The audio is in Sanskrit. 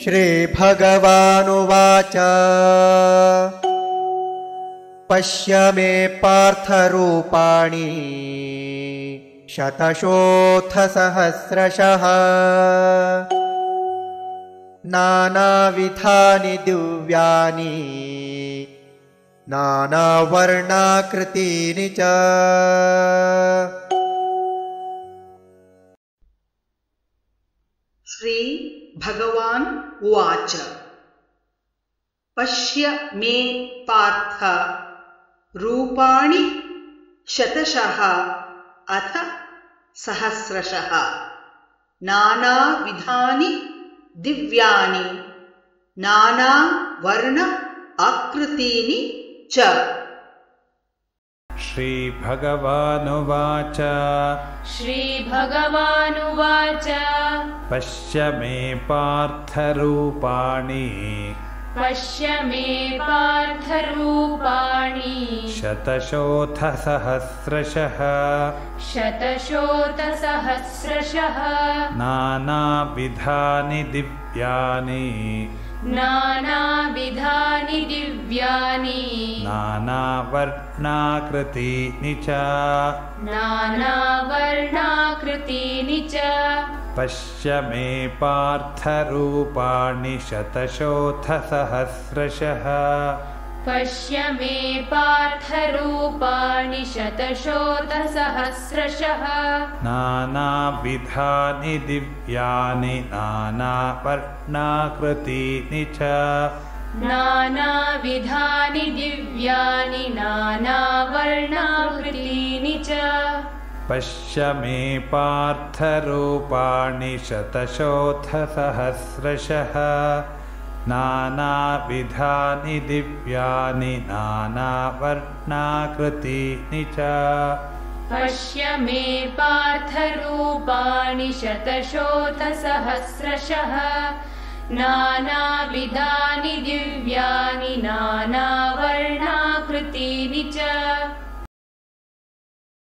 श्रीभगवानुवाच पश्य मे पार्थरूपाणि शतशोऽथसहस्रशः नानाविधानि दिव्यानि नानावर्णाकृतीनि च। श्री भगवान् उवाच पश्य मे पार्थ रूपाणि शतशः अथ सहस्रशः नानाविधानि दिव्यानि नानावर्ण आकृतीनि च। श्रीभगवानुवाच श्रीभगवानुवाच पश्य मे पार्थरूपाणि पश्य मे पार्थरूपाणि शतशोऽथसहस्रशः शतशोऽथसहस्रशः नानाविधानि दिव्यानि नानाविधानि दिव्यानि नानावर्णाकृतीनि च नानावर्णाकृतीनि च। पश्य मे पार्थरूपाणि शतशोऽथसहस्रशः पश्य मे पार्थरूपाणि शतशोऽथसहस्रशः नानाविधानि दिव्यानि नानावर्णाकृतीनि च नानाविधानि दिव्यानि नानावर्णाकृतीनि च। पश्य मे पार्थरूपाणि शतशोऽथसहस्रशः नानाविधानि दिव्यानि नानावर्णाकृतीनि च। पश्य मे पार्थरूपाणि शतशोऽथसहस्रशः नानाविधानि